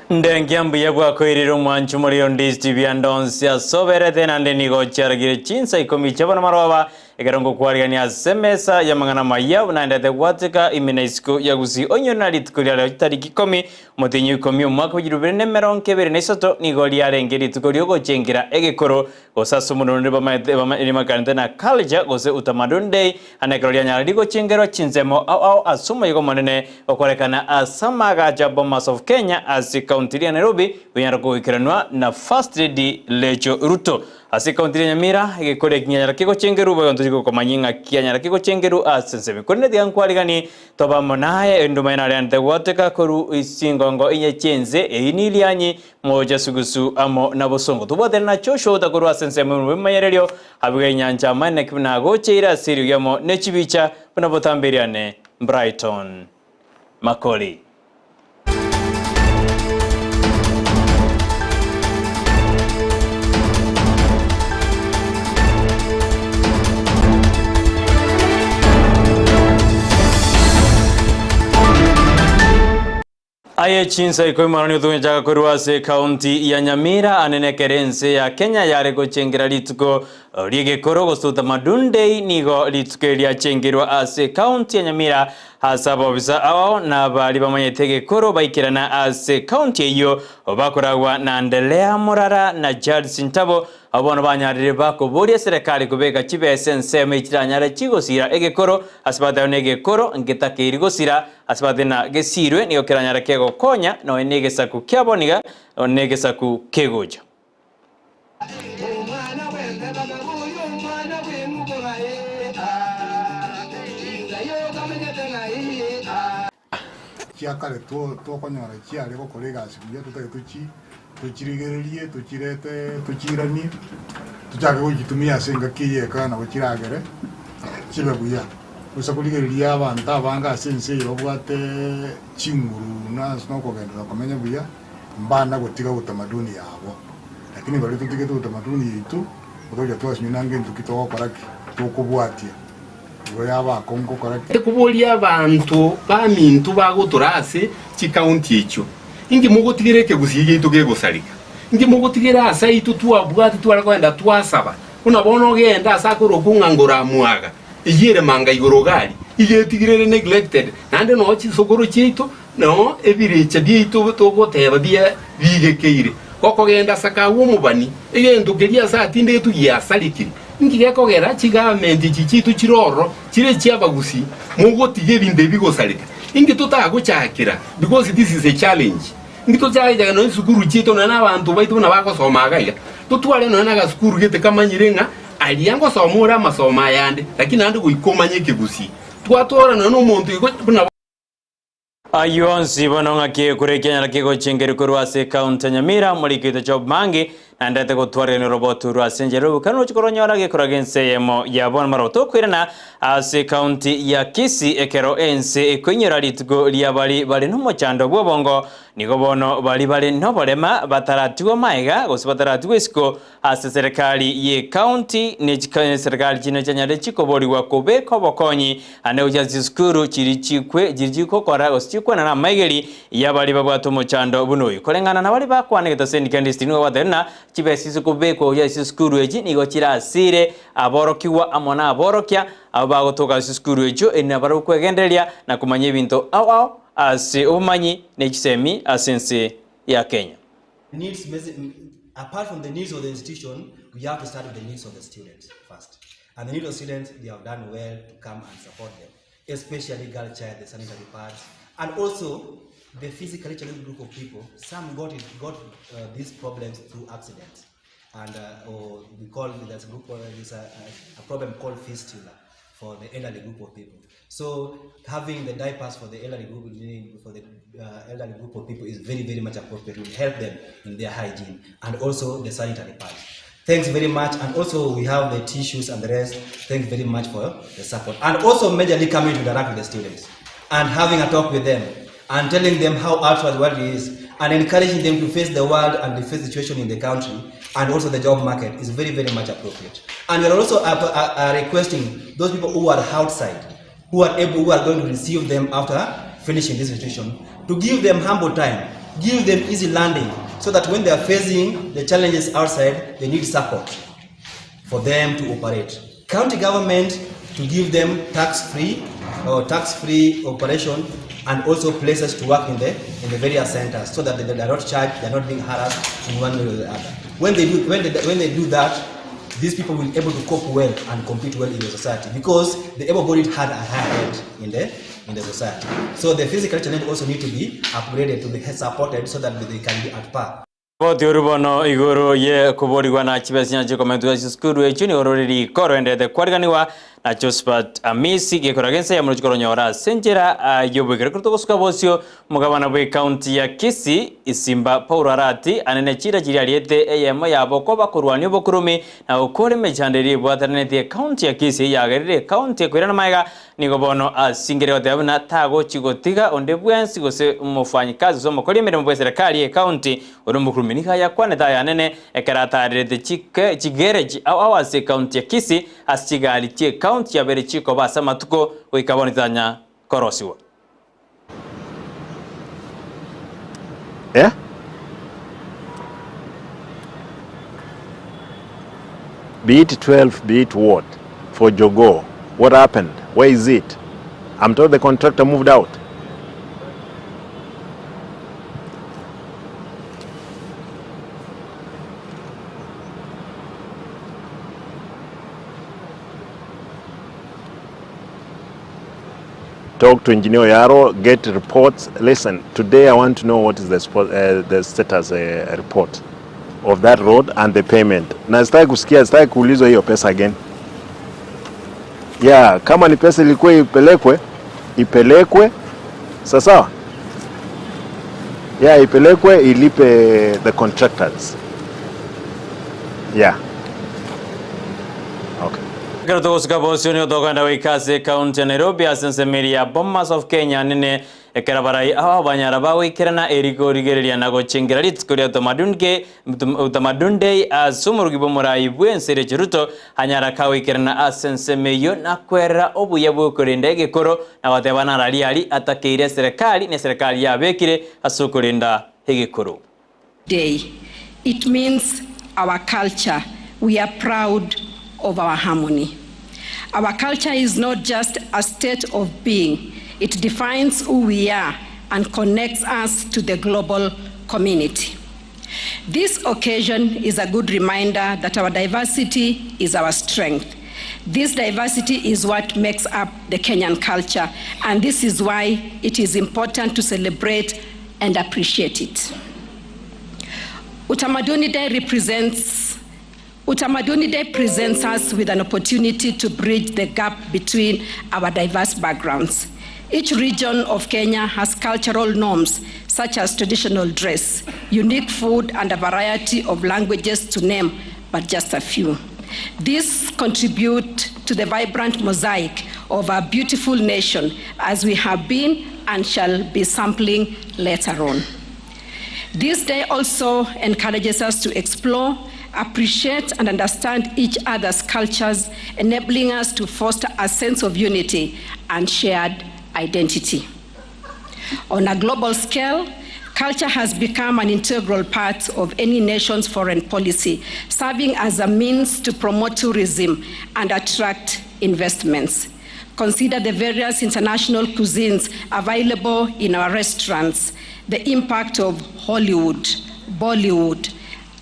Ndengiambu yagwa koiriro mwanchu muri Ndizi TV andonsi asobere tena ndenigo charagire Chinsa Ikomi chabana marwaba egarongo kwariani asemesa yamangana maya unaendete watika imenaisiko ya Gusii onyona litukulia leo tariki 10 mutinyu 10 umwaka wa 2023 nigoli arengeri tukolio gochengira egekoro gosasu munondo bamakanite na culture gose utamaduni day anakerolia nyari gochengerwa Chinsemo au asuma yuko manene okorekana asamaga Bomas of Kenya as county ya Nairobi wenyarako ikiranwa na First Lady Lecho Ruto asi county ya Nyamira igekore kinyara kiko chengeru bayontujiko komanyinga kinyara kiko chengeru asensebe konne diankwalingani toba monaye endumaina rente wateka koru isingongo inye chenze einilianyi moja sugusu amo nabosongo tubote na chosho takoru asensebe mmayerelyo abiga nyanja mane kibna gocheira sirio yamo nechibicha bunabotambiriane Brighton Makori. Aye Chinsa Ikomi marani utunga jaga kuruwase county ya Nyamira anenekerense ya Kenya yare gochengira lituko liege koro gosuta madundei nigo lituko liya chengirwa ase county ya Nyamira hasaba obisa awao na bali bamanyetege koro baikirana ase county iyo bakoragwa na Ndelea Morara na Judge Ntabo abono banyarire bako bori serikali kubeka chibe sense mechiranyare chigosira egekoro asibata negekoro ngetake irigosira asibata na gesirwe niyo kiranyare kego konya no enegesa ku kyaboniga onegesa ku kegoja kiakale to konyora kiale ko kolega asibuye tukirigererie tukirete tukirani tujage kugitumia senga kiyeka na gukiragere kibe buya usa kuligereria abantu abanga sense yobwate chinguru na snoko gendera komenya buya mbana gutiga utamaduni yabo lakini bali tutige utamaduni yitu utoja twashinange tukitoka koraki tukubwatia yaba kongo koraki kubolia abantu bamintu baguturase chi county echo ingi mugutigireke Gusii yitu gegosarika ingi mugutigera asa itu tuabwati twarakwenda twasaba unabona ogenda asa kurokungangura muaga iyere manga igorogali igetigirere neglected nande no chi sokoro chito no ebirecha biito togoteba bia bigekeire koko genda saka umubani igendo geria sa tinde tu yasalikiri ingi kogera chi government chichitu chiroro chire chiaba Gusii mugotige binde bigosarika ingi tutaguchakira because this is a challenge ngito jaja no sukuru chito na abantu baitu na bako somaga iga tutwale no na gasukuru gete kamanyirenga aliango somura masoma yande lakini andi guikomanyeke Gusii twatora no muntu buna ayonsi bononga ke kurekenya kiko chengeri kurwase county Nyamira muri kito job mangi andate gutware ni robot rwasenjero kanu chikoronya ge kuragense yemo ya bon maroto kwirana ase county ya Kisii ekero ense ekonyera litugo liabali ntumo chando bwobongo nigo bono bali nobolema bataratiwa maiga gosibataratiwa isiko ase serikali ye county ne chikanye serikali chino chanyare chikobori wakobeko bokonyi ane ujazi skuru chirichikwe jirjiko kora gosichikwe na maigeri yabali babwato mo chando bunoyi kolengana na bali bakwane gitoseni kandistini waderna chibesisi kubeko ya skuru eji nigo chirasire aborokiwa amona aborokia abagotoka skuru ejo enabaro kwegendelia na kumanya ibintu au ase umanyi nechisemi asense ya Kenya. Needs, apart from the needs of the institution, we have to start with the needs of the students first. And the needs of students, they have done well to come and support them, especially girl child, the sanitary pads, and also the physically challenged group of people. Some got these problems through accidents, and or we call there's a group there's a problem called fistula for the elderly group of people. So having the diapers for the elderly group of people is very, very much appropriate. It will help them in their hygiene and also the sanitary pads. Thanks very much. And also we have the tissues and the rest. Thanks very much for the support. And also majorly coming to interact with the students and having a talk with them and telling them how outside the world is and encouraging them to face the world and the face situation in the country and also the job market is very, very much appropriate. And we are also requesting those people who are outside, who are going to receive them after finishing this institution, to give them humble time. give them easy landing so that when they are facing the challenges outside, they need support for them to operate. County government to give them tax-free operation and also places to work in the various centers so that they are not charged, they are not being harassed in one way or the other. When they do that, these people will be able to cope well and compete well in the society because the able-bodied had a higher head in the society. So the physical challenge also need to be upgraded, to be supported so that they can be at par. Boti urubono iguru ye kuborigwa na chibesi nyacho komentuwa skuru echuni ororiri koro endete kwariganiwa na Josephat Amisi gekoragensa ya mruchikoro nyora senjera yobwekere kuruto kosuka bosio mugabana bwe county ya Kisii Isimba Paul Arati anene chira chiri aliete eyemo yabo koba kurwani obokurumi na ukore mechanderi bwatanete county ya Kisii yagerire county kwirana maiga nigobono asingere otabuna tago chigotiga onde bwensi gose umufanyikazi zo Makori emirimo bwe serikali ya county urumukurumi nika yakwane daya nene ekaratarete chigereji awase county ya Kisii asigali tie county ya Ibere chiko basa matuko wikabonitanya korosiwa. Yeah? Be it 12, be it what? For Jogo. What happened? Where is it? I'm told the contractor moved out. Talk to Engineer Yaro, get reports. Listen, today I want to know what is the status report of that road and the payment. Na sitaki kusikia, sitaki kuulizwa hiyo pesa again. Yeah, kama ni pesa ilikuwa ipelekwe. Sasa. Yeah, ipelekwe ilipe the contractors. Yeah. Okay. Kutoka bosio tokanda wikaze county Nairobi asensemeria Bomas of Kenya nene ekarabarai awa banyara bawikirana eriko rigereria nago chengera litskoria utamadunde asumurugi bomurai bwensere chiruto hanyara kawikirana asensemeyo na kwera obuye bwokorenda egekoro na watebana raliali atakeire serikali ne serikali yabekire asukurinda egekoro. Day. It means our culture. We are proud of our harmony. Our culture is not just a state of being. It defines who we are and connects us to the global community. This occasion is a good reminder that our diversity is our strength. This diversity is what makes up the Kenyan culture, and this is why it is important to celebrate and appreciate it. Utamaduni Day presents us with an opportunity to bridge the gap between our diverse backgrounds. Each region of Kenya has cultural norms such as traditional dress, unique food, and a variety of languages, to name but just a few. These contribute to the vibrant mosaic of our beautiful nation, as we have been and shall be sampling later on. This day also encourages us to explore, appreciate, and understand each other's cultures, enabling us to foster a sense of unity and shared identity. On a global scale, culture has become an integral part of any nation's foreign policy, serving as a means to promote tourism and attract investments. Consider the various international cuisines available in our restaurants, the impact of Hollywood, Bollywood,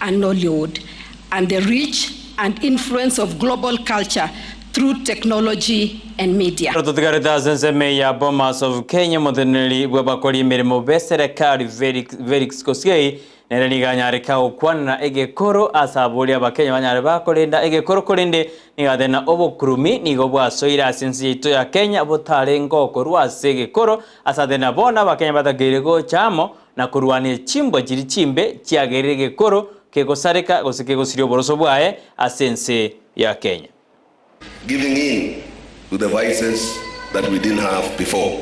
and Nollywood, and the reach and influence of global culture through technology and media. Rototigarita sensemeya Bomas of Kenya modernly Makori emirimo be serikali Felix Kosgei neriganyare ka kwana egekoro asabuli abakenya banyare bakolenda egekoro kolende nigadena obokurumi nigo bwasoira asensi ito ya Kenya botare ngoko rwase egekoro asadena bona abakenya batagire go chamo na kurwanie chimbo chiri chimbe chiagerire egekoro kegosareka gosike gosirio boroso bwae asensi ya Kenya. Giving in to the vices that we didn't have before.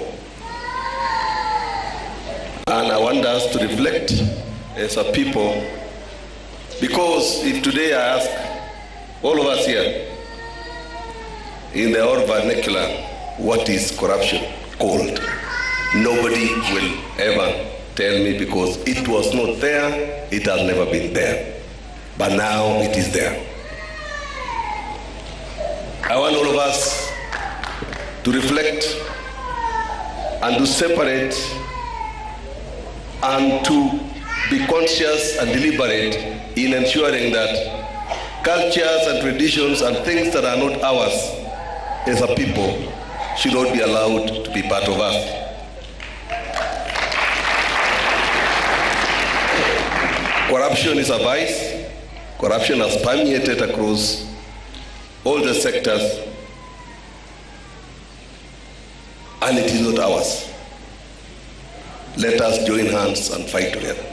And I want us to reflect as a people, because if today I ask all of us here in the old vernacular, what is corruption called? Nobody will ever tell me, because it was not there, it has never been there. But now it is there. I want all of us to reflect and to separate and to be conscious and deliberate in ensuring that cultures and traditions and things that are not ours as a people should not be allowed to be part of us. Corruption is a vice. Corruption has permeated across all the sectors, and it is not ours. Let us join hands and fight together.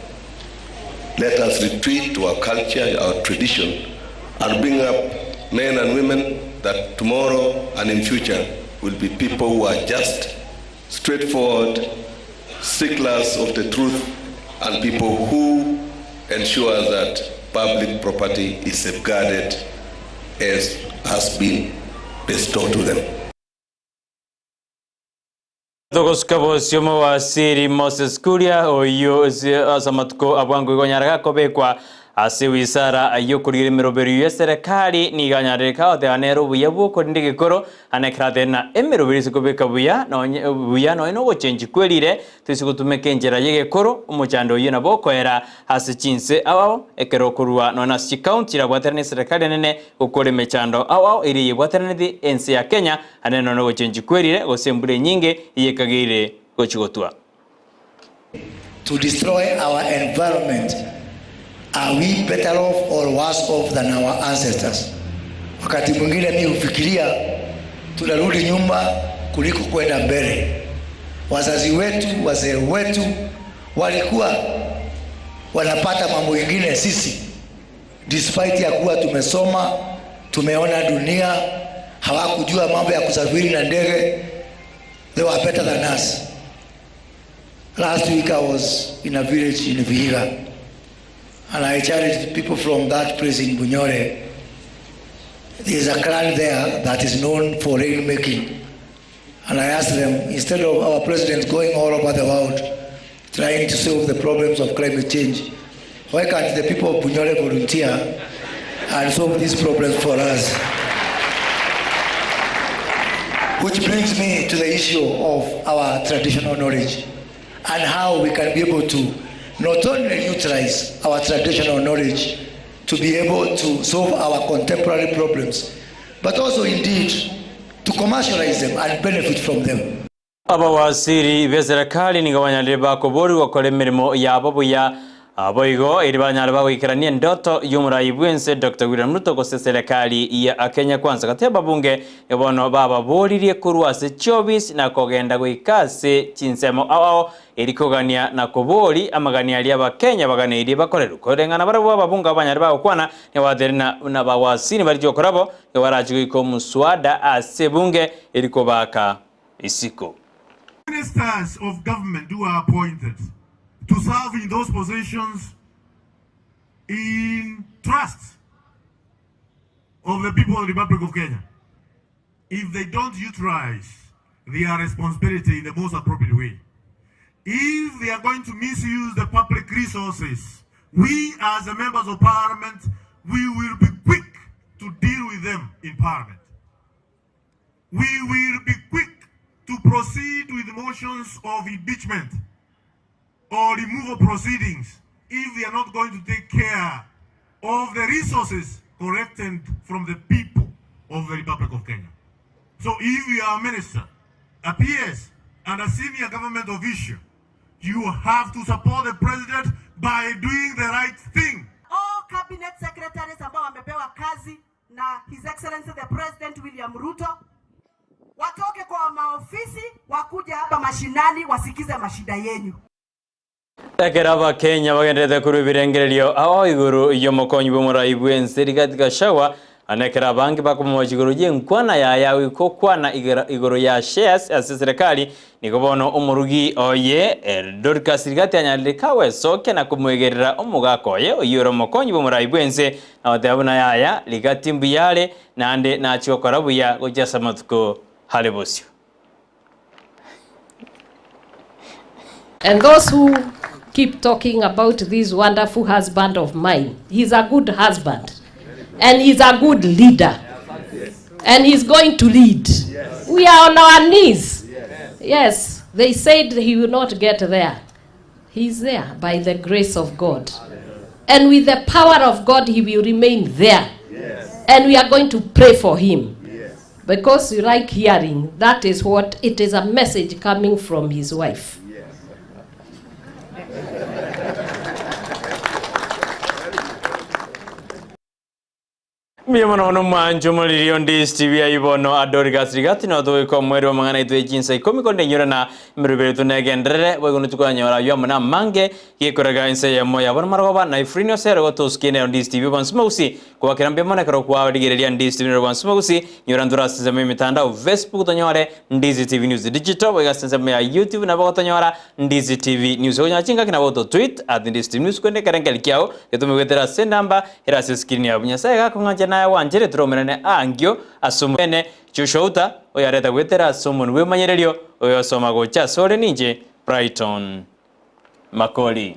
Let us retreat to our culture, our tradition, and bring up men and women that tomorrow and in future will be people who are just, straightforward, sticklers of the truth, and people who ensure that public property is safeguarded as has been bestowed to them. Togoskabosyomo wa siri Moses Kuria oyo asamatko abwangu igonyaraga kobekwa ase wisara ayo kurire miroberi ya serikali ni ganyareka oteanero buya bwoko ndigikoro anekrate na emiroberi sikobeka buya no ino gochenji kwelire tusigutumeke njera yegekoro umuchando yina bokoera ase Chinsa awao ekerokurwa no na county ra bwaterani serikali nene ukore mechando awao iri yebwaterani ensi ya Kenya aneno no gochenji kwelire gosembure nyinge yekagire gochigotua to destroy our environment. Are we better off or worse off than our ancestors? Wakati mwingine mimi hufikiria tunarudi nyuma kuliko kwenda mbele. Wazazi wetu, wazee wetu walikuwa wanapata mambo mengine sisi, despite ya kuwa tumesoma, tumeona dunia, hawakujua mambo ya kusafiri na ndege. They were better than us. Last week I was in a village in Vihiga, and I challenged people from that place in Bunyore. There is a clan there that is known for rainmaking. And I asked them, instead of our president going all over the world trying to solve the problems of climate change, why can't the people of Bunyore volunteer and solve these problems for us? Which brings me to the issue of our traditional knowledge and how we can be able to not only utilize our traditional knowledge to be able to solve our contemporary problems, but also indeed to commercialize them and benefit from them. Aba wasiri bezerakali ni gabanyalire bakobori wakore mirimo yabo ya aboigo iri banyalire bagwikirania ndoto y'umurayi bwense Dr. William Ruto gose serikali ya Kenya kwanza kateba bunge yabono baba boririe kurwase chobis na kogenda gwikase Chinsemo awao erikogania na kobori amagania ali abakenya baganiri bakorera korengana barabo babunga abanyalire bagokwana ne waderina na bawasini bari jokorabo yabarajiko muswada ase bunge erikobaka isiko. Ministers of government who are appointed to serve in those positions in trust of the people of the Republic of Kenya, if they don't utilize their responsibility in the most appropriate way, if they are going to misuse the public resources, we as the members of parliament, we will be quick to deal with them in parliament. We will be quick to proceed with motions of impeachment or removal proceedings if they are not going to take care of the resources collected from the people of the Republic of Kenya. So if you are a minister, a PS, and a senior government official, you have to support the president by doing the right thing. All cabinet secretaries ambao wamepewa kazi na His Excellency the President William Ruto watoke kwa maofisi wakuja hapa mashinani wasikize mashida yenu. Ekeraba Kenya bagendete kuri birengererio aho iguru yomokonyi bumurayi bwense rigatika shawa anekera bangi bakumojiguru yenkwana yawe ko kwana iguru ya shares ase serikali nikobono umurugi oye Dorcas rigati anyalikawe soke na kumwegerera omugakoye oyuro mokonyi bumurayi bwense abatabuna yaya rigati mbiyale nande nachiwa korabuya gojasa matuko halebosyo. And those who keep talking about this wonderful husband of mine. He's a good husband. And he's a good leader. And he's going to lead. We are on our knees. Yes, they said he will not get there. He's there by the grace of God. And with the power of God, he will remain there. And we are going to pray for him. Because you like hearing, that is what, it is a message coming from his wife. Miyamano no manjo muliri on this TV ya ibono adori gasrigati no to ko mwero mangana itu Chinsa Ikomi konde nyora na mrubere to negendere we gonu tukwa nyora yo mana mange ye koraga inse ya moya bar marwa na ifrinio sero to skine on this TV bon smosi kwa kirambe mona karo kwa digerelia on this TV bon smosi nyora ndura sema mitandao Facebook to nyore Ndizi TV News Digital we gasense ya YouTube na bako to nyora Ndizi TV News onya chinga kina boto tweet at Ndizi TV News konde karengel kiao yetume wetera sendamba era screen ya bunya ga konga na wanjere tromerane angyo asumene chushouta oyareta gwetera somun we manyererio oyosoma gocha sore ninje Brighton Makori.